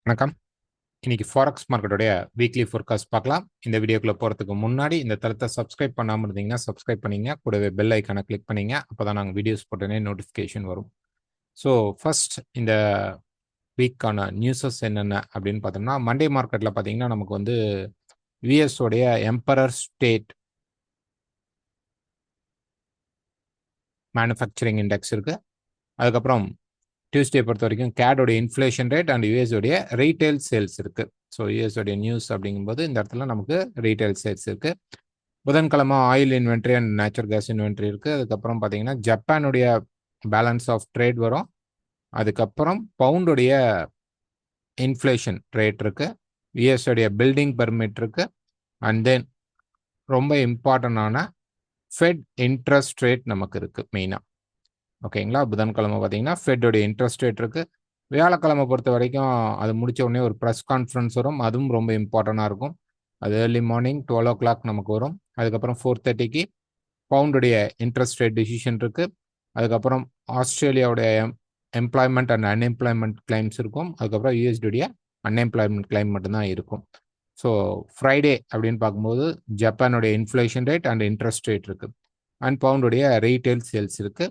வணக்கம். இன்னைக்கு forex மார்க்கெட்டோடைய weekly forecast பார்க்கலாம். இந்த வீடியோக்குள்ள போறதுக்கு முன்னாடி இந்த தளத்தை சப்ஸ்கிரைப் பண்ணாம இருந்தீங்கன்னா சப்ஸ்கிரைப் பண்ணீங்க. கூடவே பெல் ஐக்கானை கிளிக் பண்ணீங்க. அப்பதான் நாங்கள் வீடியோஸ் போட்டோன்னே நோட்டிஃபிகேஷன் வரும். ஸோ ஃபர்ஸ்ட் இந்த வீக்கான நியூஸஸ் என்னென்ன அப்படின்னு பார்த்தோம்னா, மண்டே மார்க்கெட்டில் பார்த்தீங்கன்னா நமக்கு வந்து யூஎஸ் உடைய எம்பரர் ஸ்டேட் மேனுஃபேக்சரிங் இண்டெக்ஸ் இருக்கு. அதுக்கப்புறம் டியூஸ்டே பொறுத்த வரைக்கும் கேடோடைய இன்ஃப்ளேஷன் ரேட் அண்ட் யூஎஸோடைய ரீட்டைல் சேல்ஸ் இருக்கு. ஸோ யூஎஸோடைய நியூஸ் அப்படிங்கும்போது இந்த இடத்துல நமக்கு ரீட்டைல் சேல்ஸ் இருக்கு. புதன்கிழமை oil inventory and natural gas inventory இருக்கு. அதுக்கப்புறம் பார்த்தீங்கன்னா ஜப்பானுடைய பேலன்ஸ் ஆஃப் ட்ரேட் வரும். அதுக்கப்புறம் பவுண்டுடைய இன்ஃப்ளேஷன் ரேட் இருக்கு. யூஎஸோடைய பில்டிங் பெர்மிட் இருக்கு. அண்ட் தென் ரொம்ப இம்பார்ட்டண்டான ஃபெட் இன்ட்ரெஸ்ட் ரேட் நமக்கு இருக்கு மெயினாக. ஓகேங்களா? புதன்கிழமை பார்த்தீங்கன்னா ஃபெட்டோடைய இன்ட்ரெஸ்ட் ரேட் இருக்கு. வியாழக்கிழமை பொறுத்த வரைக்கும் அது முடிச்ச உடனே ஒரு ப்ரெஸ் கான்ஃபரன்ஸ் வரும். அதுவும் ரொம்ப இம்பார்ட்டண்டாக இருக்கும். அது ஏர்லி மார்னிங் 12 o'clock நமக்கு வரும். அதுக்கப்புறம் 4:30க்கு பவுண்டுடைய இன்ட்ரெஸ்ட் ரேட் டிசிஷன் இருக்கு. அதுக்கப்புறம் ஆஸ்திரேலியாவுடைய எம்ப்ளாய்மெண்ட் அண்ட் அன்எம்ப்ளாய்மெண்ட் கிளைம்ஸ் இருக்கும். அதுக்கப்புறம் யூஎஸ்டியுடைய அன்எம்ப்ளாய்மெண்ட் கிளைம் மட்டும்தான் இருக்கும். ஸோ ஃப்ரைடே அப்படின்னு பார்க்கும்போது ஜப்பானுடைய inflation rate and interest rate இருக்கு. அண்ட் பவுண்டுடைய ரீட்டைல் சேல்ஸ் இருக்கு.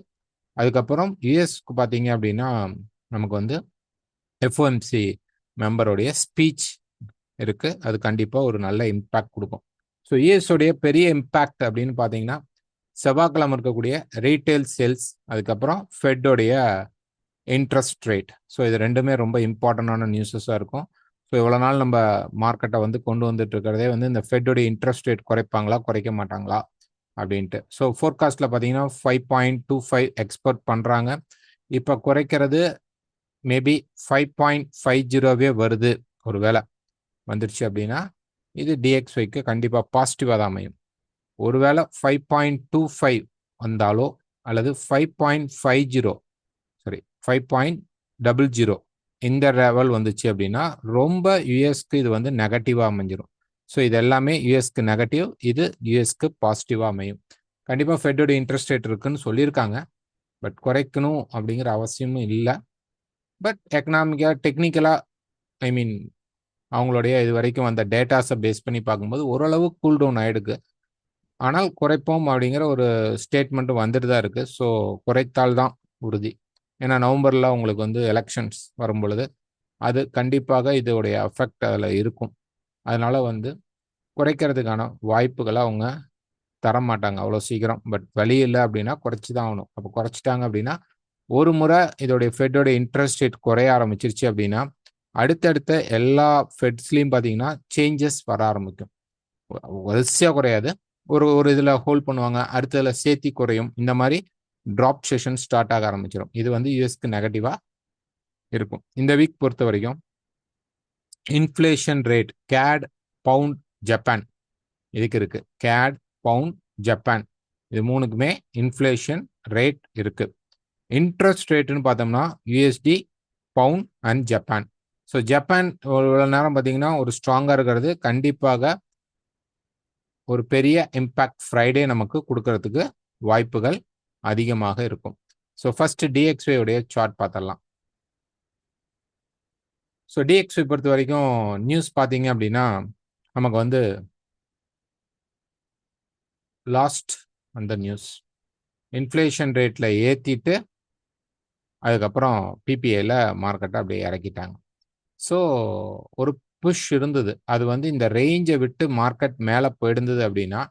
அதுக்கப்புறம் யூஎஸ்க்கு பார்த்தீங்க அப்படின்னா நமக்கு வந்து எஃப்ஓஎம்சி மெம்பருடைய ஸ்பீச் இருக்கு. அது கண்டிப்பாக ஒரு நல்ல இம்பேக்ட் கொடுக்கும். ஸோ யூஎஸ்ஓடைய பெரிய இம்பேக்ட் அப்படின்னு பார்த்தீங்கன்னா செவ்வாய்க்கிழமை இருக்கக்கூடிய ரீட்டைல் சேல்ஸ், அதுக்கப்புறம் ஃபெட்டோடைய இன்ட்ரெஸ்ட் ரேட். ஸோ இது ரெண்டுமே ரொம்ப இம்பார்ட்டண்டான நியூஸஸாக இருக்கும். ஸோ இவ்வளோ நாள் நம்ம மார்க்கெட்டை வந்து கொண்டு வந்துட்டு இருக்கிறதே வந்து இந்த ஃபெட்டோடைய இன்ட்ரெஸ்ட் ரேட் குறைப்பாங்களா குறைக்க மாட்டாங்களா அப்படின்ட்டு. ஸோ ஃபோர்காஸ்ட்டில் பார்த்தீங்கன்னா 5.25 எக்ஸ்பெக்ட் பண்ணுறாங்க. இப்போ குறைக்கிறது மேபி 5.50 வருது. ஒரு வேளை வந்துருச்சு அப்படின்னா இது டிஎக்ஸ்ஒய்க்கு கண்டிப்பாக பாசிட்டிவாக தான் அமையும். ஒருவேளை 5.25 வந்தாலோ அல்லது 5.50 5.00 இந்த லெவல் வந்துச்சு அப்படின்னா ரொம்ப யூஎஸ்க்கு இது வந்து நெகட்டிவாக அமைஞ்சிடும். ஸோ இது எல்லாமே யூஎஸ்க்கு நெகட்டிவ், இது யூஎஸ்க்கு பாசிட்டிவாக அமையும். கண்டிப்பாக ஃபெட்டோட இன்ட்ரெஸ்ட் ரேட் இருக்குன்னு சொல்லியிருக்காங்க. பட் குறைக்கணும் அப்படிங்கிற அவசியமும் இல்லை. பட் எக்கனாமிக்காக டெக்னிக்கலாக ஐ மீன் அவங்களுடைய இது வரைக்கும் அந்த டேட்டாஸை பேஸ் பண்ணி பார்க்கும்போது ஓரளவு கூல் டவுன் ஆகிடுக்கு. ஆனால் குறைப்போம் அப்படிங்கிற ஒரு ஸ்டேட்மெண்ட்டும் வந்துட்டு தான் இருக்குது. ஸோ குறைத்தால் தான் உறுதி. ஏன்னா நவம்பரில் உங்களுக்கு வந்து எலெக்ஷன்ஸ் வரும் பொழுது அது கண்டிப்பாக இதோடைய அஃபெக்ட் அதில் இருக்கும். அதனால வந்து குறைக்கிறதுக்கான வாய்ப்புகளை அவங்க தரமாட்டாங்க அவ்வளோ சீக்கிரம். பட் வழி இல்லை அப்படின்னா குறைச்சி தான் ஆகணும். அப்போ குறைச்சிட்டாங்க அப்படின்னா ஒரு முறை இதோடைய ஃபெட்டோட இன்ட்ரெஸ்ட் ரேட் குறைய ஆரம்பிச்சிருச்சு அப்படின்னா அடுத்தடுத்த எல்லா ஃபெட்ஸ்லையும் பார்த்தீங்கன்னா சேஞ்சஸ் வர ஆரம்பிக்கும். வரிசையாக குறையாது, ஒரு ஒரு இதில் ஹோல்ட் பண்ணுவாங்க, அடுத்ததில் சேர்த்தி குறையும். இந்த மாதிரி ட்ராப் செஷன் ஸ்டார்ட் ஆக ஆரம்பிச்சிடும். இது வந்து யூஎஸ்க்கு நெகட்டிவாக இருக்கும். இந்த வீக் பொறுத்த வரைக்கும் inflation rate CAD, pound, Japan இதுக்கு இருக்கு. கேட், பவுண்ட், ஜப்பான் இது மூணுக்குமே இன்ஃப்ளேஷன் ரேட் இருக்கு. இன்ட்ரெஸ்ட் ரேட்டுன்னு பார்த்தோம்னா USD, pound and Japan. So Japan ஒரு நேரம் பார்த்தீங்கன்னா ஒரு ஸ்ட்ராங்காக இருக்கிறது கண்டிப்பாக ஒரு பெரிய இம்பேக்ட் ஃப்ரைடே நமக்கு கொடுக்கறதுக்கு வாய்ப்புகள் அதிகமாக இருக்கும். ஸோ ஃபர்ஸ்ட் டிஎக்ஸ்ஒய் உடைய சார்ட் பார்த்துடலாம். ஸோ டிஎக்ஸ்ஒய் பொறுத்த வரைக்கும் நியூஸ் பார்த்தீங்க அப்படின்னா நமக்கு வந்து லாஸ்ட் அந்த நியூஸ் இன்ஃப்ளேஷன் ரேட்டில் ஏற்றிட்டு அதுக்கப்புறம் பிபிஐல மார்க்கெட்டை அப்படியே இறக்கிட்டாங்க. ஸோ ஒரு புஷ் இருந்தது. அது வந்து இந்த ரேஞ்சை விட்டு மார்க்கெட் மேலே போயிருந்தது அப்படின்னா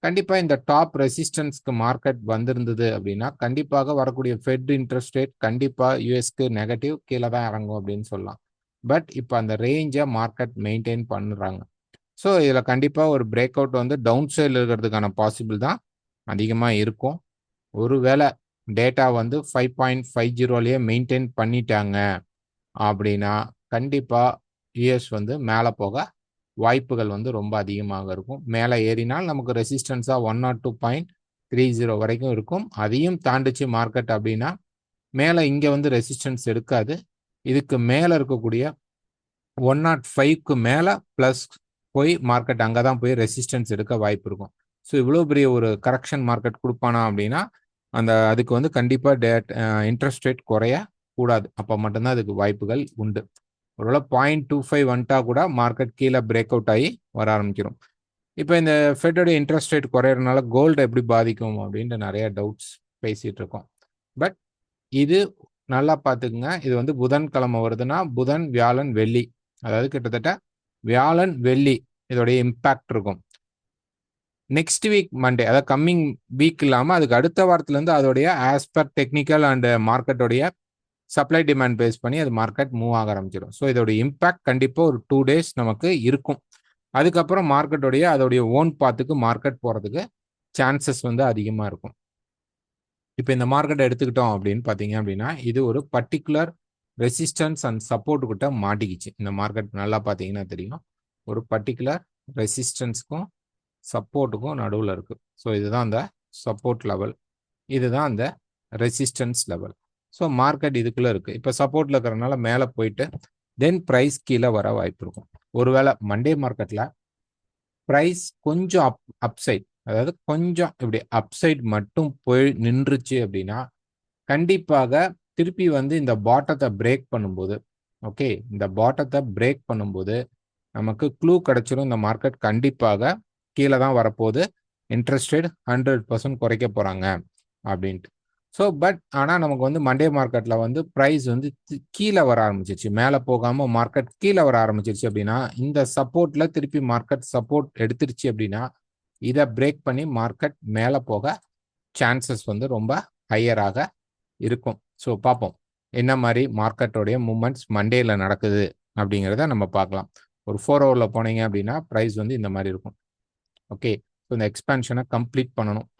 கண்டிப்பாக இந்த டாப் ரெசிஸ்டன்ஸ்க்கு மார்க்கெட் வந்திருந்தது அப்படின்னா கண்டிப்பாக வரக்கூடிய ஃபெட் இன்ட்ரெஸ்ட் ரேட் கண்டிப்பாக யூஎஸ்க்கு நெகட்டிவ் கீழே தான் இறங்கும் அப்படின்னு சொல்லலாம். பட் இப்போ அந்த ரேஞ்சை மார்க்கெட் மெயின்டைன் பண்ணுறாங்க. ஸோ இதில் கண்டிப்பாக ஒரு பிரேக் அவுட் வந்து டவுன் சைடில் இருக்கிறதுக்கான பாசிபிள் தான் அதிகமாக இருக்கும். ஒருவேளை டேட்டா வந்து 5.50 மெயின்டைன் பண்ணிட்டாங்க அப்படின்னா கண்டிப்பாக யூஎஸ் வந்து மேலே போக வாய்ப்புகள் வந்து ரொம்ப அதிகமாக இருக்கும். மேலே ஏறினால் நமக்கு ரெசிஸ்டன்ஸாக 102.30 வரைக்கும் இருக்கும். அதையும் தாண்டிச்சு மார்க்கெட் அப்படின்னா மேலே இங்கே வந்து ரெசிஸ்டன்ஸ் எடுக்காது. இதுக்கு மேலே இருக்கக்கூடிய 105க்கு மேலே ப்ளஸ் போய் மார்க்கெட் அங்கே தான் போய் ரெசிஸ்டன்ஸ் எடுக்க வாய்ப்பு இருக்கும். ஸோ இவ்வளோ பெரிய ஒரு கரெக்ஷன் மார்க்கெட் கொடுப்பானா அப்படின்னா அதுக்கு வந்து கண்டிப்பாக இன்ட்ரெஸ்ட் ரேட் குறைய கூடாது. அப்போ மட்டும்தான் அதுக்கு வாய்ப்புகள் உண்டு. ஒருவேளை 0.25 வந்துட்டா கூட மார்க்கெட் கீழே பிரேக் அவுட் ஆகி வர ஆரம்பிச்சிடும். இப்போ இந்த ஃபெட்டோட இன்ட்ரெஸ்ட் ரேட் குறையறதுனால கோல்டு எப்படி பாதிக்கும் அப்படின்ட்டு நிறைய டவுட்ஸ் பேசிட்டு இருக்கோம். பட் இது நல்லா பார்த்துக்குங்க. இது வந்து புதன்கிழமை வருதுன்னா புதன், வியாழன், வெள்ளி, அதாவது கிட்டத்தட்ட வியாழன், வெள்ளி இதோடைய இம்பாக்ட் இருக்கும். நெக்ஸ்ட் வீக் மண்டே, அதாவது கம்மிங் வீக் இல்லாமல் அதுக்கு அடுத்த வாரத்துலேருந்து அதோடைய ஆஸ் பர் டெக்னிக்கல் அண்ட் மார்க்கெட்டோடைய சப்ளை டிமாண்ட் பேஸ் பண்ணி அது மார்க்கெட் மூவ் ஆக ஆரம்பிச்சிடும். ஸோ இதோட இம்பாக்ட் கண்டிப்பாக ஒரு 2 days நமக்கு இருக்கும். அதுக்கப்புறம் மார்க்கெட்டோடைய அதோடைய ஓன் பாத்துக்கு மார்க்கெட் போகிறதுக்கு சான்சஸ் வந்து அதிகமாக இருக்கும். இப்போ இந்த மார்க்கெட்டை எடுத்துக்கிட்டோம் அப்படின்னு பார்த்தீங்க அப்படின்னா இது ஒரு பர்டிகுலர் ரெசிஸ்டன்ஸ் அண்ட் சப்போர்ட் கிட்ட மாட்டிக்கிச்சு. இந்த மார்க்கெட் நல்லா பார்த்தீங்கன்னா தெரியும், ஒரு பர்டிகுலர் ரெசிஸ்டன்ஸ்க்கும் சப்போர்ட்டுக்கும் நடுவில் இருக்கு. ஸோ இதுதான் அந்த சப்போர்ட் லெவல், இதுதான் அந்த ரெசிஸ்டன்ஸ் லெவல். ஸோ மார்க்கெட் இதுக்குள்ள இருக்கு. இப்போ சப்போர்ட்ல இருக்கிறதுனால மேலே போயிட்டு தென் ப்ரைஸ் கீழே வர வாய்ப்பு இருக்கும். ஒருவேளை மண்டே மார்க்கெட்ல ப்ரைஸ் கொஞ்சம் அப்சைட், அதாவது கொஞ்சம் இப்படி அப்சைட் மட்டும் போய் நின்றுச்சு அப்படின்னா கண்டிப்பாக திருப்பி வந்து இந்த பாட்டத்தை பிரேக் பண்ணும்போது, ஓகே, இந்த பாட்டத்தை பிரேக் பண்ணும்போது நமக்கு க்ளூ கிடைச்சிடும் இந்த மார்க்கெட் கண்டிப்பாக கீழே தான் வரப்போகுது, இன்ட்ரெஸ்ட் ரேட் 100% குறைக்க போகிறாங்க அப்படின்ட்டு. ஸோ பட் ஆனால் நமக்கு வந்து மண்டே மார்க்கெட்டில் வந்து ப்ரைஸ் வந்து கீழே வர ஆரம்பிச்சிருச்சு, மேலே போகாமல் மார்க்கெட் கீழே வர ஆரம்பிச்சிருச்சு அப்படின்னா இந்த சப்போர்ட்டில் திருப்பி மார்க்கெட் சப்போர்ட் எடுத்துருச்சு அப்படின்னா இதை பிரேக் பண்ணி மார்க்கெட் மேலே போக சான்சஸ் வந்து ரொம்ப ஹையராக இருக்கும். ஸோ பார்ப்போம் என்ன மாதிரி மார்க்கெட்டோடைய மூமெண்ட்ஸ் மண்டேயில் நடக்குது அப்படிங்கிறத நம்ம பார்க்கலாம். ஒரு 4 hour போனீங்க அப்படின்னா ப்ரைஸ் வந்து இந்த மாதிரி இருக்கும். ஓகே, ஸோ இந்த எக்ஸ்பேன்ஷனை கம்ப்ளீட்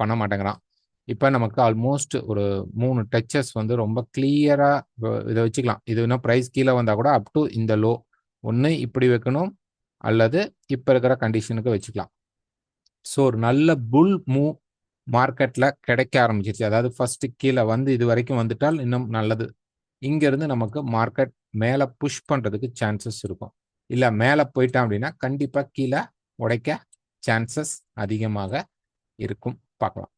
பண்ண மாட்டேங்கிறான். இப்போ நமக்கு ஆல்மோஸ்ட் ஒரு 3 டச்சஸ் வந்து ரொம்ப கிளியராக இதை வச்சுக்கலாம். இது இன்னும் ப்ரைஸ் கீழே வந்தால் கூட அப் டு இந்த லோ ஒன்று இப்படி வைக்கணும் அல்லது இப்போ இருக்கிற கண்டிஷனுக்கு வச்சுக்கலாம். ஸோ ஒரு நல்ல புல் மூவ் மார்க்கெட்டில் கிடைக்க ஆரம்பிச்சிருச்சு. அதாவது ஃபர்ஸ்ட் கீழே வந்து இது வரைக்கும் வந்துட்டால் இன்னும் நல்லது. இங்கேருந்து நமக்கு மார்க்கெட் மேலே புஷ் பண்ணுறதுக்கு சான்சஸ் இருக்கும். இல்லை மேலே போயிட்டான் அப்படின்னா கண்டிப்பாக கீழே உடைக்க சான்சஸ் அதிகமாக இருக்கும். பார்க்கலாம்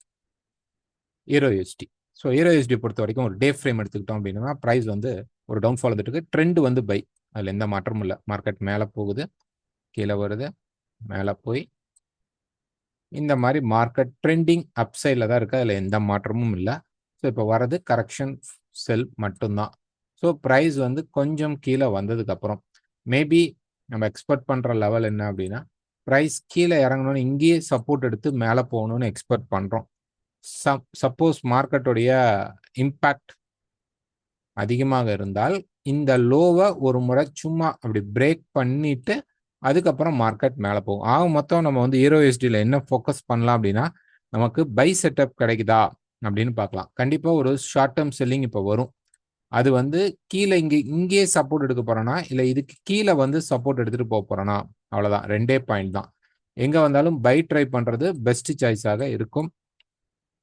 EURUSD. ஸோ EURUSD பொறுத்த வரைக்கும் ஒரு டே ஃப்ரேம் எடுத்துக்கிட்டோம் அப்படின்னா ப்ரைஸ் வந்து ஒரு டவுன்ஃபால் வந்துட்டு இருக்கு. ட்ரெண்ட் வந்து பை, அதில் எந்த மாற்றமும் இல்லை. மார்க்கெட் மேலே போகுது, கீழே வருது, மேலே போய் இந்த மாதிரி மார்க்கெட் ட்ரெண்டிங் அப்சைடில் தான் இருக்குது, அதில் எந்த மாற்றமும் இல்லை. ஸோ இப்போ வரது கரெக்ஷன் செல் மட்டும்தான். ஸோ ப்ரைஸ் வந்து கொஞ்சம் கீழே வந்ததுக்கப்புறம் மேபி நம்ம எக்ஸ்பெக்ட் பண்ணுற லெவல் என்ன அப்படின்னா ப்ரைஸ் கீழே இறங்கணும்னு இங்கேயே சப்போர்ட் எடுத்து மேலே போகணும்னு எக்ஸ்பெக்ட் பண்ணுறோம். சப்போஸ் மார்க்கெட்டுடைய இம்பேக்ட் அதிகமாக இருந்தால் இந்த லோவை ஒரு முறை சும்மா அப்படி பிரேக் பண்ணிட்டு அதுக்கப்புறம் மார்க்கெட் மேலே போகும். ஆக மொத்தம் நம்ம வந்து EURUSDல என்ன ஃபோக்கஸ் பண்ணலாம் அப்படின்னா நமக்கு பை செட்டப் கிடைக்குதா அப்படின்னு பார்க்கலாம். கண்டிப்பாக ஒரு ஷார்ட் டேர்ம் செல்லிங் இப்போ வரும். அது வந்து கீழே இங்கேயே சப்போர்ட் எடுக்க போறோன்னா இல்லை இதுக்கு கீழே வந்து சப்போர்ட் எடுத்துகிட்டு போக போறோன்னா, அவ்வளோதான், 2 பாயிண்ட் தான். எங்கே வந்தாலும் பை ட்ரை பண்ணுறது பெஸ்ட் சாய்ஸாக இருக்கும்.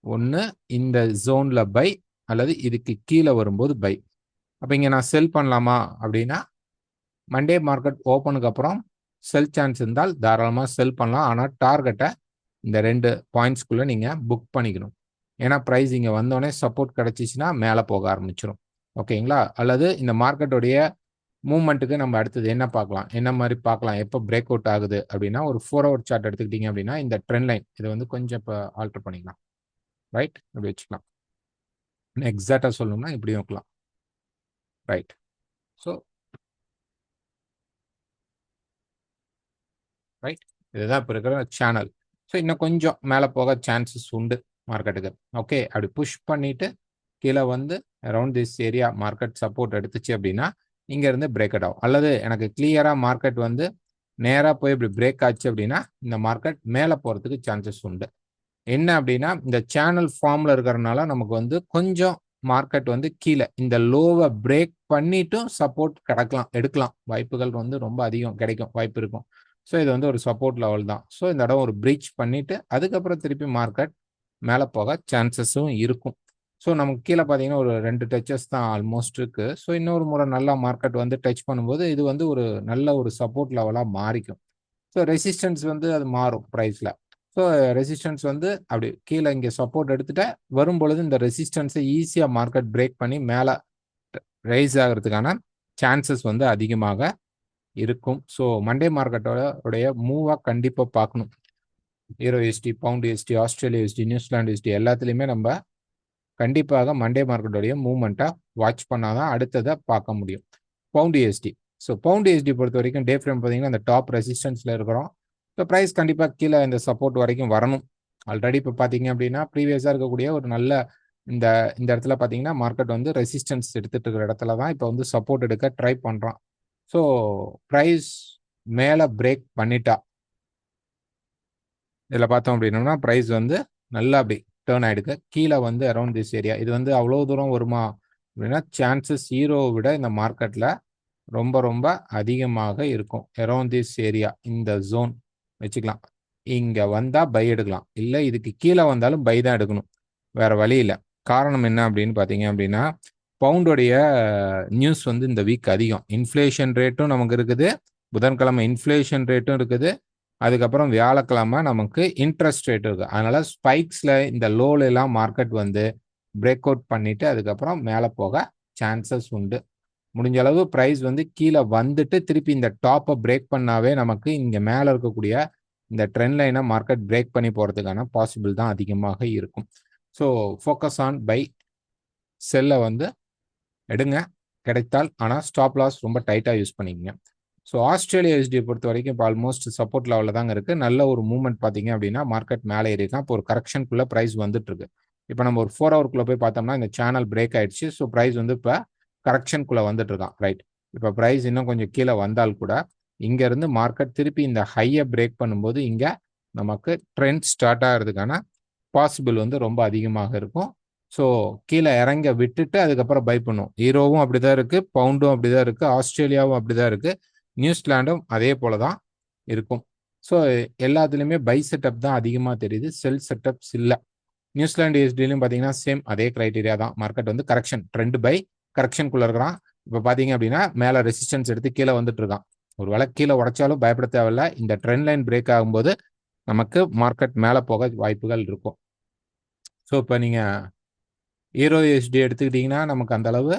ஒன்று இந்த ஜோனில் பை அல்லது இதுக்கு கீழே வரும்போது பை. அப்போ இங்கே நான் செல் பண்ணலாமா அப்படின்னா மண்டே மார்க்கெட் ஓப்பனுக்கு அப்புறம் செல் சான்ஸ் இருந்தால் தாராளமாக செல் பண்ணலாம். ஆனால் டார்கெட்டை இந்த 2 பாயிண்ட்ஸ்குள்ளே நீங்கள் புக் பண்ணிக்கணும். ஏன்னா ப்ரைஸ் இங்கே வந்தோடனே சப்போர்ட் கிடச்சிச்சின்னா மேலே போக ஆரம்பிச்சிடும். ஓகேங்களா? அல்லது இந்த மார்க்கெட்டோடைய மூவ்மெண்ட்டுக்கு நம்ம அடுத்தது என்ன பார்க்கலாம், என்ன மாதிரி பார்க்கலாம், எப்போ பிரேக் அவுட் ஆகுது அப்படின்னா ஒரு 4 hour சார்ட் எடுத்துக்கிட்டீங்க அப்படின்னா இந்த ட்ரெண்ட் லைன் இதை வந்து கொஞ்சம் இப்போ ஆல்டர் பண்ணிக்கலாம். ரைட், அப்படி வச்சுக்கலாம். எக்ஸாக்டாக சொல்லணும்னா இப்படியும் வைக்கலாம். ரைட். ஸோ ரைட், இதுதான் இப்போ இருக்கிற சேனல். ஸோ இன்னும் கொஞ்சம் மேலே போக சான்சஸ் உண்டு மார்க்கெட்டுக்கு. ஓகே, அப்படி புஷ் பண்ணிட்டு கீழே வந்து around this area market support எடுத்துச்சு அப்படின்னா இங்கேருந்து பிரேக் அவுட் ஆகும். அல்லது எனக்கு கிளியராக மார்க்கெட் வந்து நேராக போய் இப்படி பிரேக் ஆச்சு அப்படின்னா இந்த மார்க்கெட் மேலே போகிறதுக்கு சான்சஸ் உண்டு. என்ன அப்படின்னா இந்த சேனல் ஃபார்மில் இருக்கிறதுனால நமக்கு வந்து கொஞ்சம் மார்க்கெட் வந்து கீழே இந்த லோவை பிரேக் பண்ணிட்டும் சப்போர்ட் எடுக்கலாம் வாய்ப்புகள் வந்து ரொம்ப அதிகம் கிடைக்கும், வாய்ப்பு இருக்கும். ஸோ இது வந்து ஒரு சப்போர்ட் லெவல் தான். ஸோ இந்த இடம் ஒரு பிரீச் பண்ணிட்டு அதுக்கப்புறம் திருப்பி மார்க்கெட் மேலே போக சான்சஸும் இருக்கும். ஸோ நமக்கு கீழே பார்த்தீங்கன்னா ஒரு 2 டச்சஸ் தான் ஆல்மோஸ்ட் இருக்கு. ஸோ இன்னொரு முறை நல்லா மார்க்கெட் வந்து டச் பண்ணும்போது இது வந்து ஒரு நல்ல ஒரு சப்போர்ட் லெவலாக மாறிக்கும். ஸோ ரெசிஸ்டன்ஸ் வந்து அது மாறும் ப்ரைஸில். ஸோ ரெசிஸ்டன்ஸ் வந்து அப்படி கீழே இங்கே சப்போர்ட் எடுத்துகிட்டு வரும்பொழுது இந்த ரெசிஸ்டன்ஸை ஈஸியாக மார்க்கெட் பிரேக் பண்ணி மேலே ரைஸ் ஆகிறதுக்கான சான்சஸ் வந்து அதிகமாக இருக்கும். ஸோ மண்டே மார்க்கெட்டோடைய மூவாக கண்டிப்பாக பார்க்கணும். Euro USD, pound USD, Australia USD, New Zealand USD எல்லாத்துலேயுமே நம்ம கண்டிப்பாக மண்டே மார்க்கெட்டோடைய மூவ்மெண்ட்டை வாட்ச் பண்ணாதான் அடுத்ததை பார்க்க முடியும். Pound USD, so pound USD பொறுத்த வரைக்கும் டே ஃப்ரேம் பார்த்தீங்கன்னா அந்த டாப் ரெசிஸ்டன்ஸில் இருக்கிறோம். ஸோ ப்ரைஸ் கண்டிப்பாக கீழே இந்த சப்போர்ட் வரைக்கும் வரணும். ஆல்ரெடி இப்போ பார்த்தீங்க அப்படின்னா ப்ரீவியஸாக இருக்கக்கூடிய ஒரு நல்ல இந்த இடத்துல பார்த்தீங்கன்னா மார்க்கெட் வந்து ரெசிஸ்டன்ஸ் எடுத்துட்டு இருக்கிற இடத்துல தான் இப்போ வந்து சப்போர்ட் எடுக்க ட்ரை பண்ணுறான். ஸோ ப்ரைஸ் மேலே பிரேக் பண்ணிட்டா இதில் பார்த்தோம் அப்படின்னோம்னா ப்ரைஸ் வந்து நல்லா அப்படி டேர்ன் ஆகிடுக்கு கீழே வந்து அரௌண்ட் திஸ் ஏரியா. இது வந்து அவ்வளோ தூரம் வருமா அப்படின்னா சான்சஸ் ஹீரோவை விட இந்த மார்க்கெட்டில் ரொம்ப ரொம்ப அதிகமாக இருக்கும். அரௌண்ட் திஸ் ஏரியா இந்த ஜோன் வச்சுக்கலாம். இங்கே வந்தால் பை எடுக்கலாம், இல்லை இதுக்கு கீழே வந்தாலும் பை தான் எடுக்கணும், வேற வழி இல்லை. காரணம் என்ன அப்படின்னு பார்த்தீங்க அப்படின்னா பவுண்டோடைய நியூஸ் வந்து இந்த வீக் அதிகம். இன்ஃப்ளேஷன் ரேட்டும் நமக்கு இருக்குது, புதன்கிழமை இன்ஃப்ளேஷன் ரேட்டும் இருக்குது, அதுக்கப்புறம் வியாழக்கிழமை நமக்கு இன்ட்ரெஸ்ட் ரேட் இருக்குது. அதனால ஸ்பைக்ஸில் இந்த லோல எல்லாம் மார்க்கெட் வந்து பிரேக் அவுட் பண்ணிட்டு அதுக்கப்புறம் மேலே போக சான்சஸ் உண்டு. முடிஞ்ச அளவு ப்ரைஸ் வந்து கீழே வந்துட்டு திருப்பி இந்த டாப்பை பிரேக் பண்ணாவே நமக்கு இங்கே மேலே இருக்கக்கூடிய இந்த ட்ரெண்ட் லைனை மார்க்கெட் பிரேக் பண்ணி போகிறதுக்கான பாசிபிள் தான் அதிகமாக இருக்கும். ஸோ ஃபோக்கஸ் ஆன் பை, செல்லை வந்து எடுங்க கிடைத்தால், ஆனால் ஸ்டாப் லாஸ் ரொம்ப டைட்டாக யூஸ் பண்ணிக்கங்க. ஸோ ஆஸ்திரேலியா யூஎஸ்டி பொறுத்த வரைக்கும் இப்போ ஆல்மோஸ்ட் சப்போர்ட் லெவலில் தாங்க இருக்குது. நல்ல ஒரு மூவ்மெண்ட் பார்த்தீங்க அப்படின்னா மார்க்கெட் மேலே ஏறிதான் இப்போ ஒரு கரெக்ஷனுக்குள்ளே ப்ரைஸ் வந்துட்டு இருக்கு. இப்போ நம்ம ஒரு 4 ஹவருக்குள்ளே போய் பார்த்தோம்னா இந்த சேனல் பிரேக் ஆயிடுச்சு. ஸோ ப்ரைஸ் வந்து இப்போ கரெக்ஷனுக்குள்ளே வந்துட்டு இருக்கான். ரைட், இப்போ ப்ரைஸ் இன்னும் கொஞ்சம் கீழே வந்தால் கூட இங்கேருந்து மார்க்கெட் திருப்பி இந்த ஹையை பிரேக் பண்ணும்போது இங்கே நமக்கு ட்ரெண்ட் ஸ்டார்ட் ஆகிறதுக்கான பாசிபிள் வந்து ரொம்ப அதிகமாக இருக்கும். ஸோ கீழே இறங்க விட்டுட்டு அதுக்கப்புறம் பை பண்ணும். ஹீரோவும் அப்படிதான் இருக்கு, பவுண்டும் அப்படிதான் இருக்கு, ஆஸ்திரேலியாவும் அப்படிதான் இருக்கு, நியூசிலாண்டும் அதே போல தான் இருக்கும். ஸோ எல்லாத்துலேயுமே பை செட்டப் தான் அதிகமாக தெரியுது, செல் செட்டப்ஸ் இல்லை. நியூசிலாந்து யூஎஸ்டிலையும் பார்த்தீங்கன்னா சேம் அதே கிரைட்டீரியா தான். மார்க்கெட் வந்து கரெக்ஷன் ட்ரெண்ட் பை கரெக்ஷனுக்குள்ள இருக்கிறான். இப்போ பார்த்தீங்க அப்படின்னா மேலே ரெசிஸ்டன்ஸ் எடுத்து கீழே வந்துட்டு இருக்கான். ஒரு வேளை கீழே உடைச்சாலும் பயப்பட தேவையில்ல. இந்த ட்ரெண்ட் லைன் பிரேக் ஆகும்போது நமக்கு மார்க்கெட் மேலே போக வாய்ப்புகள் இருக்கும். ஸோ இப்போ நீங்கள் ஈரோ யூஎஸ்டி எடுத்துக்கிட்டிங்கன்னா நமக்கு அந்த அளவு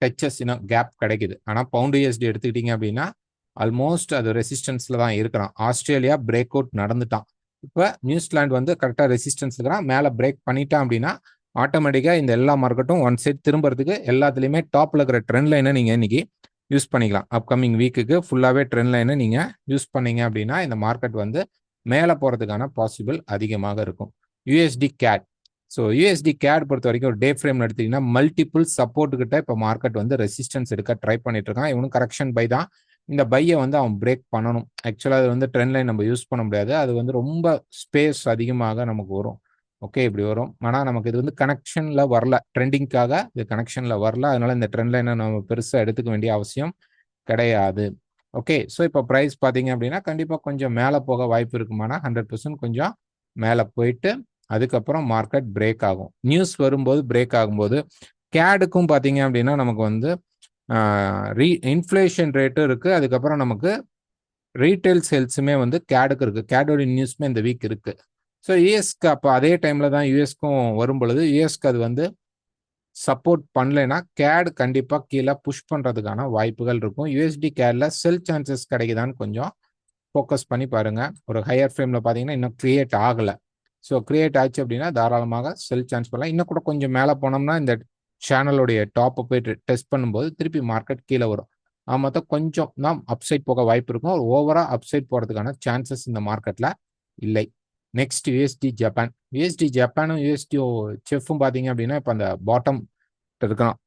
டச்சஸ் இன்னும் கேப் கிடைக்குது. ஆனால் பவுண்ட் யூஎஸ்டி எடுத்துக்கிட்டிங்க அப்படின்னா ஆல்மோஸ்ட் அது ரெசிஸ்டன்ஸில் தான் இருக்கிறான். ஆஸ்திரேலியா பிரேக் அவுட் நடந்துட்டான். இப்போ நியூசிலாந்து வந்து கரெக்டாக ரெசிஸ்டன்ஸ் இருக்கிறான். மேலே பிரேக் பண்ணிட்டான் அப்படின்னா ஆட்டோமேட்டிக்காக இந்த எல்லா மார்க்கெட்டும் ஒன் சைட் திரும்புறதுக்கு எல்லாத்துலேயுமே டாப்பில் இருக்கிற ட்ரெண்ட் லைனை நீங்கள் இன்னைக்கு யூஸ் பண்ணிக்கலாம். அப்கமிங் வீக்குக்கு ஃபுல்லாகவே ட்ரெண்ட் லைனை நீங்கள் யூஸ் பண்ணீங்க அப்படின்னா இந்த மார்க்கெட் வந்து மேலே போகிறதுக்கான பாசிபிள் அதிகமாக இருக்கும். USD CAD, so USD CAD பொறுத்த வரைக்கும் ஒரு டே ஃப்ரேம் எடுத்தீங்கன்னா மல்டிபிள் சப்போர்ட் கிட்ட இப்போ மார்க்கெட் வந்து ரெசிஸ்டன்ஸ் எடுக்க ட்ரை பண்ணிட்டு இருக்கான். இவனும் கரெக்ஷன் பை தான். இந்த பையை வந்து அவன் பிரேக் பண்ணணும். ஆக்சுவலாக அது வந்து ட்ரெண்ட் லைன் நம்ம யூஸ் பண்ண முடியாது, அது வந்து ரொம்ப ஸ்பேஸ் அதிகமாக நமக்கு வரும். ஓகே, இப்படி வரும். ஆனால் நமக்கு இது வந்து கனெக்ஷனில் வரல, ட்ரெண்டிங்காக இது கனெக்ஷனில் வரல. அதனால இந்த ட்ரெண்ட் லைனை நம்ம பெருசாக எடுத்துக்க வேண்டிய அவசியம் கிடையாது. ஓகே, ஸோ இப்போ ப்ரைஸ் பார்த்தீங்க அப்படின்னா கண்டிப்பாக கொஞ்சம் மேலே போக வாய்ப்பு இருக்குமானா 100% கொஞ்சம் மேலே போயிட்டு அதுக்கப்புறம் மார்க்கெட் பிரேக் ஆகும். நியூஸ் வரும்போது பிரேக் ஆகும்போது கேடுக்கும் பார்த்தீங்க அப்படின்னா நமக்கு வந்து இன்ஃப்ளேஷன் ரேட்டும் இருக்குது, அதுக்கப்புறம் நமக்கு ரீட்டைல் சேல்ஸுமே வந்து கேடுக்கு இருக்குது. கேடோட நியூஸ்மே இந்த வீக் இருக்குது. ஸோ யூஎஸ்க்கு அப்போ அதே டைமில் தான் யூஎஸ்க்கும் வரும் பொழுது யூஎஸ்க்கு அது வந்து சப்போர்ட் பண்ணலைன்னா கேட் கண்டிப்பாக கீழே புஷ் பண்ணுறதுக்கான வாய்ப்புகள் இருக்கும். யூஎஸ்டி கேடில் செல் சான்சஸ் கிடைக்குதான்னு கொஞ்சம் ஃபோக்கஸ் பண்ணி பாருங்கள். ஒரு ஹையர் ஃப்ரேமில் பார்த்தீங்கன்னா இன்னும் கிரியேட் ஆகலை. ஸோ கிரியேட் ஆச்சு அப்படின்னா தாராளமாக செல் சான்ஸ் பண்ணலாம். இன்னும் கூட கொஞ்சம் மேலே போனோம்னா இந்த சேனலுடைய டாப்பை போய் டெஸ்ட் பண்ணும்போது திருப்பி மார்க்கெட் கீழே வரும். மொத்தம் கொஞ்சம் தான் அப்சைட் போக வாய்ப்பு இருக்கும். ஒரு ஓவராக அப்சைட் போகிறதுக்கான சான்சஸ் இந்த மார்க்கெட்டில் இல்லை. Next USD Japan. யூஎஸ்டி ஜப்பானும் யூஎஸ்டி செஃப்பும் பார்த்தீங்க அப்படின்னா இப்போ அந்த பாட்டம் இருக்கலாம்.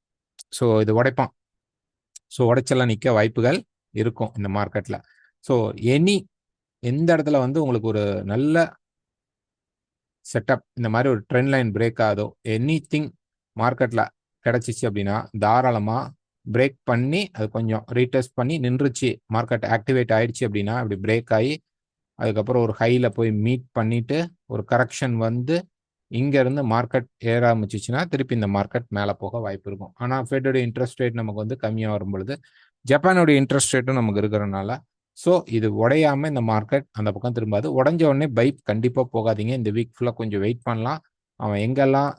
ஸோ இது உடைப்பான். ஸோ உடைச்செல்லாம் நிற்க வாய்ப்புகள் இருக்கும் இந்த மார்க்கெட்டில். ஸோ எந்த இடத்துல வந்து உங்களுக்கு ஒரு நல்ல செட்டப் இந்த மாதிரி ஒரு ட்ரெண்ட் லைன் பிரேக் ஆகுதோ எனி திங் மார்க்கெட்டில் கிடச்சிச்சு அப்படின்னா தாராளமாக பிரேக் பண்ணி அது கொஞ்சம் ரீடெஸ்ட் பண்ணி நின்றுச்சு, மார்க்கெட் ஆக்டிவேட் ஆயிடுச்சு அப்படின்னா அப்படி பிரேக் ஆகி அதுக்கப்புறம் ஒரு ஹையில் போய் மீட் பண்ணிட்டு ஒரு கரெக்ஷன் வந்து இங்கேருந்து மார்க்கெட் ஏற ஆரம்பிச்சிச்சுன்னா திருப்பி இந்த மார்க்கெட் மேலே போக வாய்ப்பு இருக்கும். ஆனால் ஃபெட்டோட இன்ட்ரெஸ்ட் ரேட் நமக்கு வந்து கம்மியாக வரும் பொழுது ஜப்பானோடைய இன்ட்ரெஸ்ட் ரேட்டும் நமக்கு இருக்கிறனால ஸோ இது உடையாமல் இந்த மார்க்கெட் அந்த பக்கம் திரும்பாது. உடஞ்ச உடனே பை கண்டிப்பாக போகாதீங்க. இந்த வீக் ஃபுல்லாக கொஞ்சம் வெயிட் பண்ணலாம். அவன் எங்கெல்லாம்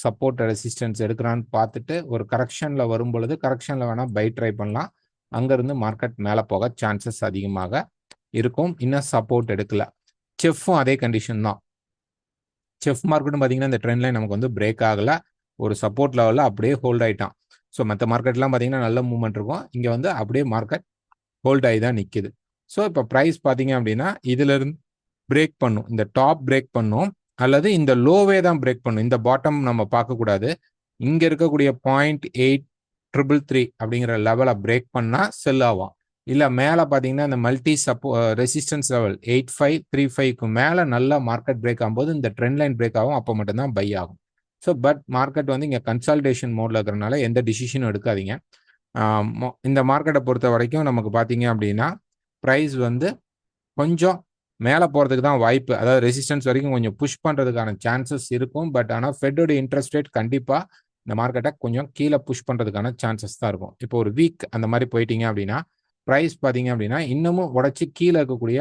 சப்போர்ட் ரெசிஸ்டன்ஸ் எடுக்கிறான்னு பார்த்துட்டு ஒரு கரெக்ஷனில் வரும் பொழுது கரெக்ஷனில் வேணால் பை ட்ரை பண்ணலாம். அங்கேருந்து மார்க்கெட் மேலே போக சான்சஸ் அதிகமாக இருக்கும். இன்னும் சப்போர்ட் எடுக்கல. செஃப்பும் அதே கண்டிஷன் தான். செஃப் மார்க்கெட்டும் பார்த்தீங்கன்னா இந்த ட்ரெண்ட் லைன் நமக்கு வந்து பிரேக் ஆகலை. ஒரு சப்போர்ட் லெவலில் அப்படியே ஹோல்ட் ஆகிட்டான். ஸோ மற்ற மார்க்கெட்லாம் பார்த்தீங்கன்னா நல்ல மூவ்மெண்ட் இருக்கும். இங்கே வந்து அப்படியே மார்க்கெட் ஹோல்ட் ஆகி தான் நிற்கிது. ஸோ இப்போ ப்ரைஸ் பார்த்தீங்க அப்படின்னா இதிலிருந்து பிரேக் பண்ணும், இந்த டாப் பிரேக் பண்ணும், அல்லது இந்த லோவே தான் பிரேக் பண்ணும். இந்த பாட்டம் நம்ம பார்க்கக்கூடாது. இங்கே இருக்கக்கூடிய 0.8333 அப்படிங்கிற லெவலை பிரேக் பண்ணால் செல் ஆகும். இல்லை மேலே பார்த்தீங்கன்னா இந்த மல்டி ரெசிஸ்டன்ஸ் லெவல் 8535க்கு மேலே நல்ல மார்க்கெட் பிரேக் ஆகும்போது இந்த ட்ரெண்ட் லைன் பிரேக் ஆகும். அப்போ மட்டும்தான் பை ஆகும். ஸோ பட் மார்க்கெட் வந்து இங்கே கன்சால்டேஷன் மோடில் இருக்கிறனால எந்த டிசிஷனும் எடுக்காதீங்க. இந்த மார்க்கெட்டை பொறுத்த வரைக்கும் நமக்கு பார்த்தீங்க அப்படின்னா ப்ரைஸ் வந்து கொஞ்சம் மேலே போகிறதுக்கு தான் வாய்ப்பு, அதாவது ரெசிஸ்டன்ஸ் வரைக்கும் கொஞ்சம் புஷ் பண்ணுறதுக்கான சான்சஸ் இருக்கும். பட் ஆனால் ஃபெட்டோட இன்ட்ரெஸ்ட் ரேட் கண்டிப்பாக இந்த மார்க்கெட்டை கொஞ்சம் கீழே புஷ் பண்ணுறதுக்கான சான்சஸ் தான் இருக்கும். இப்போ ஒரு வீக் அந்த மாதிரி போயிட்டீங்க அப்படின்னா ப்ரைஸ் பார்த்தீங்க அப்படின்னா இன்னமும் உடச்சி கீழே இருக்கக்கூடிய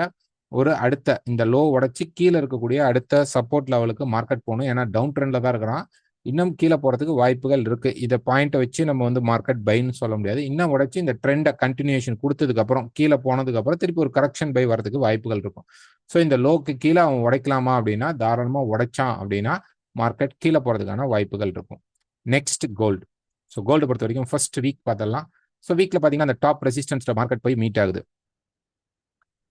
ஒரு அடுத்த இந்த லோ உடச்சி கீழே இருக்கக்கூடிய அடுத்த சப்போர்ட் லெவலுக்கு மார்க்கெட் போகணும். ஏன்னா டவுன் ட்ரெண்டில் தான் இருக்கிறான். இன்னும் கீழே போகிறதுக்கு வாய்ப்புகள் இருக்குது. இதை பாயிண்ட்டை வச்சு நம்ம வந்து மார்க்கெட் பைன்னு சொல்ல முடியாது. இன்னும் உடச்சி இந்த ட்ரெண்டை கண்டினியூஷன் கொடுத்ததுக்கப்புறம் கீழே போனதுக்கப்புறம் திருப்பி ஒரு கரெக்ஷன் பை வரதுக்கு வாய்ப்புகள் இருக்கும். ஸோ இந்த லோக்கு கீழே அவன் உடைக்கலாமா அப்படின்னா தாராளமாக உடைச்சான் அப்படின்னா மார்க்கெட் கீழே போகிறதுக்கான வாய்ப்புகள் இருக்கும். Next gold. ஸோ கோல்டு பொறுத்த வரைக்கும் ஃபர்ஸ்ட் வீக் பார்த்தலாம். ஸோ வீக்கில் பார்த்தீங்கன்னா அந்த டாப் ரெசிஸ்டன்ஸில் மார்க்கெட் போய் மீட் ஆகுது.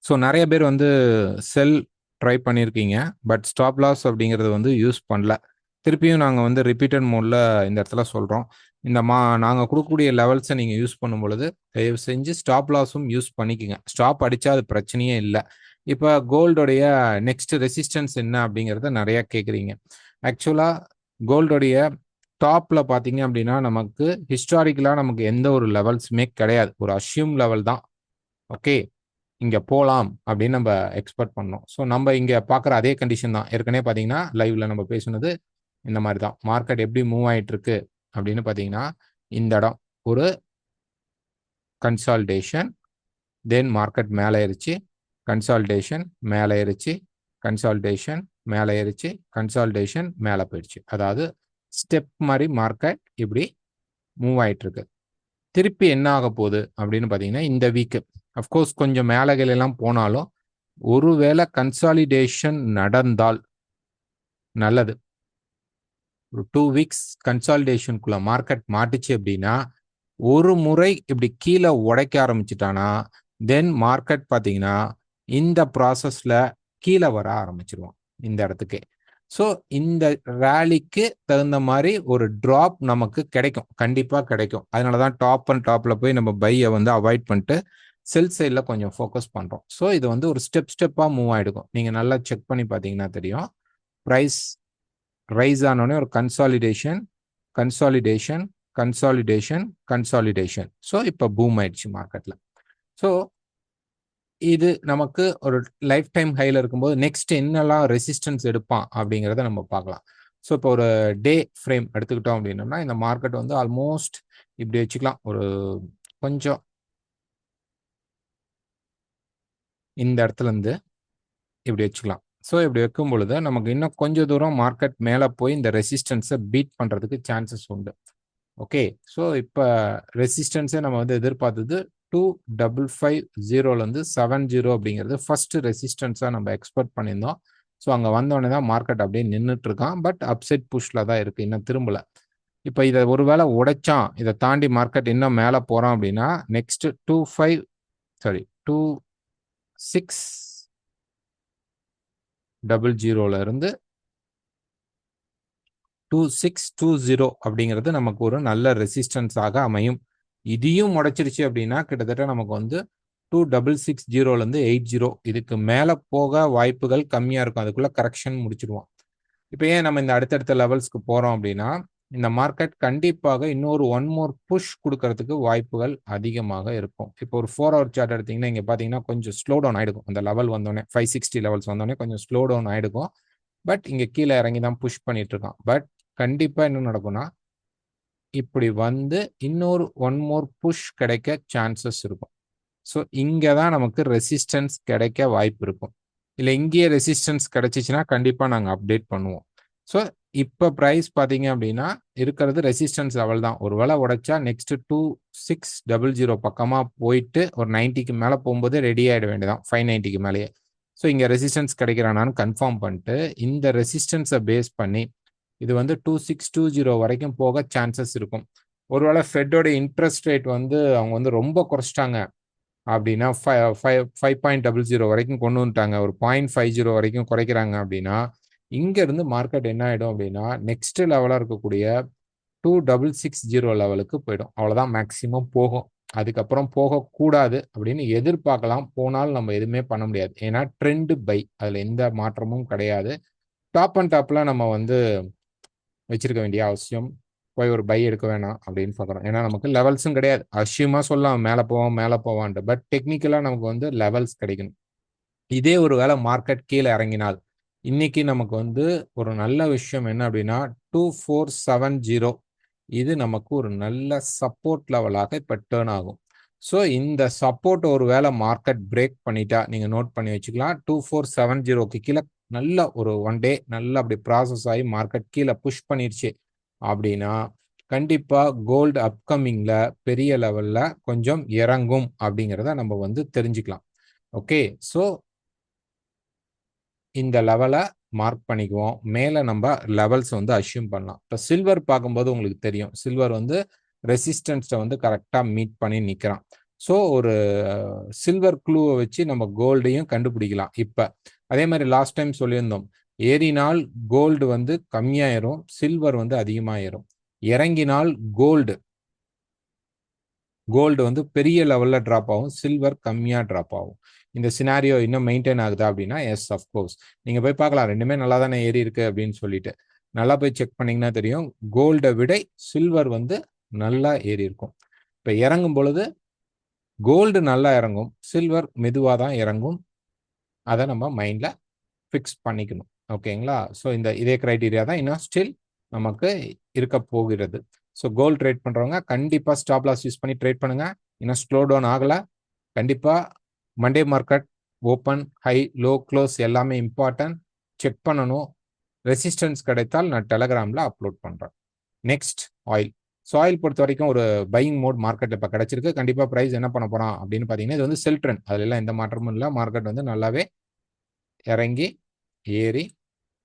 ஸோ நிறைய பேர் வந்து செல் ட்ரை பண்ணியிருக்கீங்க. பட் ஸ்டாப் லாஸ் அப்படிங்கிறது வந்து யூஸ் பண்ணல. திருப்பியும் நாங்கள் வந்து ரிப்பீட்டட் மோடில் இந்த இடத்துல சொல்கிறோம். இந்த நாங்கள் கொடுக்கக்கூடிய லெவல்ஸை நீங்கள் யூஸ் பண்ணும் பொழுது தயவு செஞ்சு ஸ்டாப் லாஸும் யூஸ் பண்ணிக்கோங்க. ஸ்டாப் அடித்தா அது பிரச்சனையே இல்லை. இப்போ கோல்டோடைய நெக்ஸ்ட் ரெசிஸ்டன்ஸ் என்ன அப்படிங்கிறத நிறையா கேட்குறீங்க. ஆக்சுவலாக கோல்டோடைய டாப்பில் பார்த்தீங்க அப்படின்னா நமக்கு ஹிஸ்டாரிக்கலாக நமக்கு எந்த ஒரு லெவல்ஸுமே கிடையாது. ஒரு அஷ்யூம் லெவல் தான். ஓகே, இங்கே போகலாம் அப்படின்னு நம்ம எக்ஸ்பெக்ட் பண்ணோம். ஸோ நம்ம இங்கே பார்க்குற அதே கண்டிஷன் தான். ஏற்கனவே பார்த்தீங்கன்னா லைவ்ல நம்ம பேசுனது இந்த மாதிரி தான். மார்க்கெட் எப்படி மூவ் ஆகிட்டு இருக்கு அப்படின்னு பார்த்தீங்கன்னா இந்த இடம் ஒரு கன்சால்டேஷன், தென் மார்க்கெட் மேலே ஏறிச்சு, கன்சால்டேஷன் மேலே ஏறிச்சு, கன்சால்டேஷன் மேலே ஏறிச்சு, கன்சால்டேஷன் மேலே போயிடுச்சு. அதாவது ஸ்டெப் மாதிரி மார்க்கெட் இப்படி மூவ் ஆகிட்டு இருக்கு. திருப்பி என்ன ஆக போகுது அப்படின்னு பார்த்தீங்கன்னா இந்த வீக்கு அஃப்கோர்ஸ் கொஞ்சம் மேலகள் எல்லாம் போனாலும் ஒருவேளை கன்சாலிடேஷன் நடந்தால் நல்லது. ஒரு 2 வீக்ஸ் கன்சாலிடேஷனுக்குள்ள மார்க்கெட் மாட்டுச்சு அப்படின்னா ஒரு முறை இப்படி கீழே உடைக்க ஆரம்பிச்சுட்டானா தென் மார்க்கெட் பார்த்தீங்கன்னா இந்த ப்ராசஸ்ல கீழே வர ஆரம்பிச்சிருவோம் இந்த இடத்துக்கு. ஸோ இந்த ரேலிக்கு தகுந்த மாதிரி ஒரு ட்ராப் நமக்கு கிடைக்கும், கண்டிப்பாக கிடைக்கும். அதனால தான் டாப்பில் போய் நம்ம பையை வந்து அவாய்ட் பண்ணிட்டு செல் சைடில் கொஞ்சம் ஃபோக்கஸ் பண்ணுறோம். ஸோ இது வந்து ஒரு ஸ்டெப்பாக மூவ் ஆகிடுக்கும். நீங்கள் நல்லா செக் பண்ணி பார்த்தீங்கன்னா தெரியும். ப்ரைஸ் ரைஸ் ஆனோடனே ஒரு consolidation, consolidation, consolidation, consolidation. So இப்போ பூம் ஆயிடுச்சு மார்க்கெட்டில். ஸோ இது நமக்கு ஒரு லைஃப் டைம் ஹைல இருக்கும்போது நெக்ஸ்ட் என்னெல்லாம் ரெசிஸ்டன்ஸ் எடுப்பான் அப்படிங்கிறத நம்ம பார்க்கலாம். ஸோ இப்போ ஒரு டே ஃப்ரேம் எடுத்துக்கிட்டோம் அப்படின்னோம்னா இந்த மார்க்கெட் வந்து ஆல்மோஸ்ட் இப்படி வச்சுக்கலாம். ஒரு கொஞ்சம் இந்த இடத்துல இருந்து இப்படி வச்சுக்கலாம். ஸோ இப்படி வைக்கும் பொழுது நமக்கு இன்னும் கொஞ்சம் தூரம் மார்க்கெட் மேலே போய் இந்த ரெசிஸ்டன்ஸை பீட் பண்ணுறதுக்கு சான்சஸ் உண்டு. ஓகே, ஸோ இப்போ ரெசிஸ்டன்ஸை நம்ம வந்து எதிர்பார்த்தது 2550 70 அப்படிங்கிறது ஃபர்ஸ்ட் ரெசிஸ்டன்ஸாக நம்ம எக்ஸ்பெக்ட் பண்ணியிருந்தோம். ஸோ அங்கே வந்தோடனே தான் மார்க்கெட் அப்படியே நின்றுட்டு இருக்கான். பட் அப்சைட் புஷ்ல தான் இருக்கு, இன்னும் திரும்பல. இப்போ இதை ஒருவேளை உடைச்சான், இதை தாண்டி மார்க்கெட் இன்னும் மேலே போறான் அப்படின்னா நெக்ஸ்ட் 2600 இருந்து 2620 அப்படிங்கிறது நமக்கு ஒரு நல்ல ரெசிஸ்டன்ஸாக அமையும். இதையும் உடைச்சிருச்சு அப்படின்னா கிட்டத்தட்ட நமக்கு வந்து 2660 80 இதுக்கு மேலே போக வாய்ப்புகள் கம்மியாக இருக்கும். அதுக்குள்ள கரெக்ஷன் முடிச்சிடுவோம். இப்போ ஏன் நம்ம இந்த அடுத்தடுத்த லெவல்ஸ்க்கு போகிறோம் அப்படின்னா இந்த மார்க்கெட் கண்டிப்பாக இன்னொரு ஒன் மோர் புஷ் கொடுக்கறதுக்கு வாய்ப்புகள் அதிகமாக இருக்கும். இப்போ ஒரு 4 ஹவர் சார்ட் எடுத்தீங்கன்னா இங்கே பார்த்தீங்கன்னா கொஞ்சம் ஸ்லோ டவுன் ஆகிடுக்கும். அந்த லெவல் வந்தோடனே 560 லெவல்ஸ் வந்தோடனே கொஞ்சம் ஸ்லோ டவுன் ஆகிடுக்கும். பட் இங்கே கீழே இறங்கி தான் புஷ் பண்ணிட்டு இருக்கான். பட் கண்டிப்பாக என்ன நடக்கும்னா இப்படி வந்து இன்னொரு ஒன் மோர் புஷ் கிடைக்க சான்சஸ் இருக்கும். ஸோ இங்கே தான் நமக்கு ரெசிஸ்டன்ஸ் கிடைக்க வாய்ப்பு இருக்கும். இல்லை இங்கேயே ரெசிஸ்டன்ஸ் கிடைச்சிச்சுன்னா கண்டிப்பாக நாங்கள் அப்டேட் பண்ணுவோம். ஸோ இப்போ ப்ரைஸ் பார்த்தீங்க அப்படின்னா இருக்கிறது ரெசிஸ்டன்ஸ் லெவல் தான். ஒரு வேளை உடைச்சா நெக்ஸ்ட் 2600 பக்கமாக போயிட்டு ஒரு 90க்கு மேலே போகும்போது ரெடி ஆகிட வேண்டியதான் 590க்கு மேலேயே. ஸோ இங்கே ரெசிஸ்டன்ஸ் கிடைக்கிறானான்னு கன்ஃபார்ம் பண்ணிட்டு இந்த ரெசிஸ்டன்ஸை பேஸ் பண்ணி இது வந்து 2620 வரைக்கும் போக சான்சஸ் இருக்கும். ஒருவேளை ஃபெட்டோட இன்ட்ரெஸ்ட் ரேட் வந்து அவங்க வந்து ரொம்ப குறைச்சிட்டாங்க அப்படின்னா 5.00 வரைக்கும் கொண்டு வந்துட்டாங்க, ஒரு 0.50 வரைக்கும் குறைக்கிறாங்க அப்படின்னா இங்க இருந்து மார்க்கெட் என்ன ஆயிடும் அப்படின்னா நெக்ஸ்ட் லெவலா இருக்கக்கூடிய 2660 லெவலுக்கு போயிடும். அவ்வளவுதான் மேக்சிமம் போகும். அதுக்கப்புறம் போகக்கூடாது அப்படின்னு எதிர்பார்க்கலாம். போனாலும் நம்ம எதுவுமே பண்ண முடியாது. ஏன்னா ட்ரெண்ட் பை, அதுல எந்த மாற்றமும் கிடையாது. டாப் அண்ட் டாப்ல நம்ம வந்து வச்சிருக்க வேண்டிய அவசியம் போய் ஒரு பை எடுக்க வேணாம் அப்படின்னு பார்க்குறோம். ஏன்னா நமக்கு லெவல்ஸும் கிடையாது. அஷ்யூமா சொல்லலாம் மேலே போவான்ட்டு, பட் டெக்னிக்கலாக நமக்கு வந்து லெவல்ஸ் கிடைக்கணும். இதே ஒரு வேளை மார்க்கெட் கீழே இறங்கினால் இன்னைக்கு நமக்கு வந்து ஒரு நல்ல விஷயம் என்ன அப்படின்னா 2470 இது நமக்கு ஒரு நல்ல சப்போர்ட் லெவலாக இப்போ டேர்ன் ஆகும். ஸோ இந்த சப்போர்ட் ஒரு வேளை மார்க்கெட் பிரேக் பண்ணிட்டா நீங்க நோட் பண்ணி வச்சுக்கலாம். 2470க்கு கீழே நல்ல ஒரு ஒன் டே நல்லா அப்படி ப்ராசஸ் ஆகி மார்க்கெட் கீழே புஷ் பண்ணிருச்சு அப்படின்னா கண்டிப்பா கோல்டு அப்கமிங்ல பெரிய லெவல்ல கொஞ்சம் இறங்கும் அப்படிங்கிறத நம்ம வந்து தெரிஞ்சுக்கலாம். ஓகே, ஸோ இந்த லெவலை மார்க் பண்ணிக்குவோம். மேலே நம்ம லெவல்ஸ் வந்து அஷ்யூம் பண்ணலாம். இப்போ சில்வர் பார்க்கும்போது உங்களுக்கு தெரியும், சில்வர் வந்து ரெசிஸ்டன்ஸை வந்து கரெக்டாக மீட் பண்ணி நிற்கிறான். ஸோ ஒரு சில்வர் க்ளூவை வச்சு நம்ம கோல்டையும் கண்டுபிடிக்கலாம். இப்போ அதே மாதிரி லாஸ்ட் டைம் சொல்லியிருந்தோம், ஏறினால் கோல்டு வந்து கம்மியாயிரும், சில்வர் வந்து அதிகமாயிரும். இறங்கினால் கோல்டு வந்து பெரிய லெவலில் ட்ராப் ஆகும், சில்வர் கம்மியாக ட்ராப் ஆகும். இந்த சினாரியோ இன்னும் மெயின்டைன் ஆகுதா அப்படின்னா எஸ் அஃப்கோர்ஸ். நீங்கள் போய் பார்க்கலாம், ரெண்டுமே நல்லா தானே ஏறி இருக்கு அப்படின்னு சொல்லிட்டு நல்லா போய் செக் பண்ணிங்கன்னா தெரியும், கோல்டை விட சில்வர் வந்து நல்லா ஏறி இருக்கும். இப்போ இறங்கும் பொழுது கோல்டு நல்லா இறங்கும், சில்வர் மெதுவாக தான் இறங்கும். அதை நம்ம மைண்டில் ஃபிக்ஸ் பண்ணிக்கணும். ஓகேங்களா? ஸோ இதே கிரைட்டீரியா தான் இன்னும் ஸ்டில் நமக்கு இருக்க போகிறது. ஸோ கோல்டு ட்ரேட் பண்ணுறவங்க கண்டிப்பாக ஸ்டாப் லாஸ் யூஸ் பண்ணி ட்ரேட் பண்ணுங்க. இன்னும் ஸ்லோ டவுன் ஆகலை. கண்டிப்பாக Monday market open, high, low, close எல்லாமே இம்பார்ட்டன்ட். செக் பண்ணணும். ரெசிஸ்டன்ஸ் கிடைத்தால் நான் டெலகிராமில் அப்லோட் பண்ணுறேன். Next oil. ஸோ ஆயில் பொறுத்த வரைக்கும் ஒரு பையிங் மோட் மார்க்கெட் இப்போ கிடைச்சிருக்கு. கண்டிப்பாக ப்ரைஸ் என்ன பண்ண போகிறோம் அப்படின்னு பார்த்தீங்கன்னா இது வந்து செல் ட்ரெண்ட், அதுல எந்த மாற்றமும் இல்லை. மார்க்கெட் வந்து நல்லாவே இறங்கி ஏறி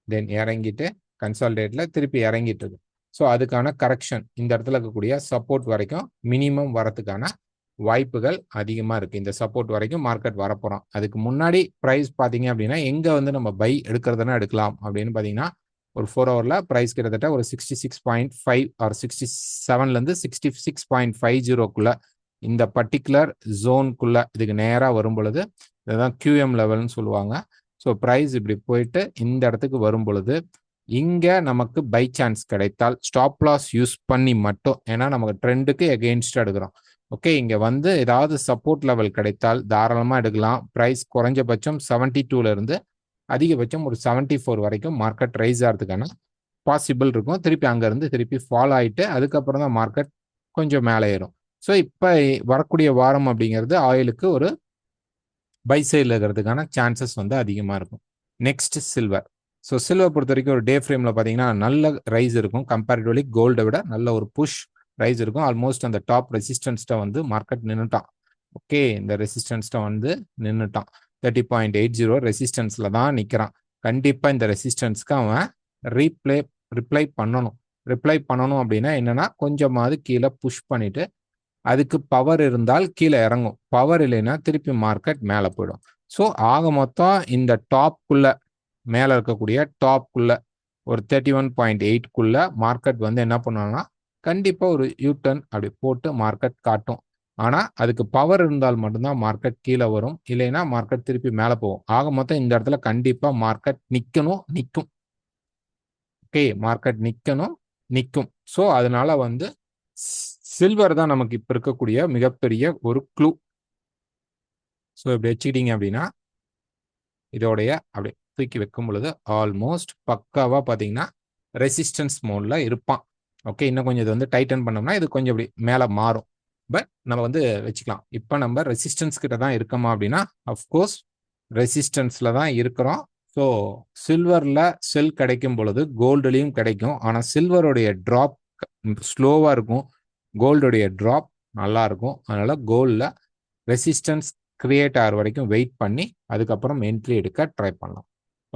தென் இறங்கிட்டு கன்சால்டேட்ல திருப்பி இறங்கிட்டு இருக்கு. ஸோ அதுக்கான கரெக்ஷன் இந்த இடத்துல இருக்கக்கூடிய சப்போர்ட் வரைக்கும் மினிமம் வரதுக்கான வாய்ப்புகள் அதிகமாக இருக்குது. இந்த சப்போர்ட் வரைக்கும் மார்க்கெட் வரப்போகிறோம். அதுக்கு முன்னாடி ப்ரைஸ் பார்த்தீங்க அப்படின்னா எங்கே வந்து நம்ம பை எடுக்கிறதுனா எடுக்கலாம் அப்படின்னு பார்த்தீங்கன்னா ஒரு 4 ஹவரில் ப்ரைஸ் கிட்டத்தட்ட ஒரு 66.5 ஆர் 67லேருந்து 66.50 இந்த பர்டிகுலர் ஜோனுக்குள்ள இதுக்கு நேராக வரும் பொழுது இதுதான் QM லெவல்னு சொல்லுவாங்க. ஸோ ப்ரைஸ் இப்படி போயிட்டு இந்த இடத்துக்கு வரும் பொழுது இங்கே நமக்கு பை சான்ஸ் கிடைத்தால் ஸ்டாப் லாஸ் யூஸ் பண்ணி மட்டும், ஏன்னா நமக்கு ட்ரெண்டுக்கு எகெயின்ஸ்டாக எடுக்கிறோம். ஓகே, இங்கே வந்து ஏதாவது சப்போர்ட் லெவல் கிடைத்தால் தாராளமாக எடுக்கலாம். ப்ரைஸ் குறைஞ்சபட்சம் 72லேருந்து அதிகபட்சம் ஒரு 74 வரைக்கும் மார்க்கெட் ரைஸ் ஆகிறதுக்கான பாசிபிள் இருக்கும். திருப்பி அங்கேருந்து திருப்பி ஃபாலோ ஆகிட்டு அதுக்கப்புறம் தான் மார்க்கெட் கொஞ்சம் மேலே ஏறும். ஸோ இப்போ வரக்கூடிய வாரம் அப்படிங்கிறது ஆயிலுக்கு ஒரு பை சைடில் இருக்கிறதுக்கான சான்சஸ் வந்து அதிகமாக இருக்கும். Next silver. ஸோ சில்வர் பொறுத்த வரைக்கும் ஒரு டே ஃப்ரேமில் பார்த்தீங்கன்னா நல்ல ரைஸ் இருக்கும். கம்பேரிட்டிவ்லி கோல்டை விட நல்ல ஒரு புஷ் ரைஸ் இருக்கும். ஆல்மோஸ்ட் அந்த டாப் ரெசிஸ்டன்ஸ்ட்டை வந்து மார்க்கெட் நின்றுட்டான். ஓகே, இந்த ரெசிஸ்டன்ஸ்ட்டை வந்து நின்றுட்டான். 30.80 ரெசிஸ்டன்ஸில் தான் நிற்கிறான். கண்டிப்பாக இந்த ரெசிஸ்டன்ஸ்க்கு அவன் ரிப்ளை பண்ணணும் அப்படின்னா என்னன்னா கொஞ்சமாவது கீழே புஷ் பண்ணிட்டு அதுக்கு பவர் இருந்தால் கீழே இறங்கும், பவர் இல்லைன்னா திருப்பி மார்க்கெட் மேலே போயிடும். ஸோ ஆக மொத்தம் இந்த டாப்குள்ள மேலே இருக்கக்கூடிய டாப்குள்ள ஒரு 31.8 மார்க்கெட் வந்து என்ன பண்ணுவாங்கன்னா கண்டிப்பாக ஒரு யூட்டர்ன் அப்படி போட்டு மார்க்கெட் காட்டும். ஆனால் அதுக்கு பவர் இருந்தால் மட்டும்தான் மார்க்கெட் கீழே வரும், இல்லைன்னா மார்க்கெட் திருப்பி மேலே போகும். ஆக மொத்தம் இந்த இடத்துல கண்டிப்பாக மார்க்கெட் நிற்கும். ஓகே, மார்க்கெட் நிற்கும். ஸோ அதனால வந்து சில்வர் தான் நமக்கு இப்போ இருக்கக்கூடிய மிகப்பெரிய ஒரு க்ளூ. ஸோ இப்படி வச்சுக்கிட்டீங்க அப்படின்னா இதோடைய அப்படி தூக்கி வைக்கும் பொழுது ஆல்மோஸ்ட் பக்காவாக பார்த்தீங்கன்னா ரெசிஸ்டன்ஸ் மோடில் இருப்பான். ஓகே, இன்னும் கொஞ்சம் இது வந்து டைட்டன் பண்ணோம்னா இது கொஞ்சம் இப்படி மேலே மாறும். பட் நம்ம வந்து வச்சுக்கலாம். இப்போ நம்ம ரெசிஸ்டன்ஸ் கிட்ட தான் இருக்கோமா அப்படின்னா அஃப்கோர்ஸ் ரெசிஸ்டன்ஸில் தான் இருக்கிறோம். ஸோ சில்வரில் செல் கிடைக்கும் பொழுது கோல்டுலேயும் கிடைக்கும். ஆனால் சில்வருடைய ட்ராப் ஸ்லோவாக இருக்கும், கோல்டுடைய ட்ராப் நல்லா இருக்கும். அதனால் கோல்டில் ரெசிஸ்டன்ஸ் கிரியேட் ஆகிற வரைக்கும் வெயிட் பண்ணி அதுக்கப்புறம் என்ட்ரி எடுக்க ட்ரை பண்ணலாம்.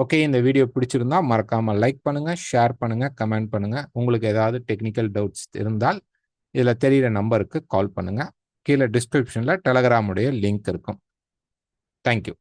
ஓகே, இந்த வீடியோ பிடிச்சிருந்தா மறக்காமல் லைக் பண்ணுங்கள், ஷேர் பண்ணுங்கள், கமெண்ட் பண்ணுங்கள். உங்களுக்கு ஏதாவது டெக்னிக்கல் டவுட்ஸ் இருந்தால் இதில் தெரிகிற நம்பருக்கு கால் பண்ணுங்கள். கீழே டிஸ்கிரிப்ஷனில் டெலகிராமுடைய லிங்க் இருக்கும். தேங்க்யூ.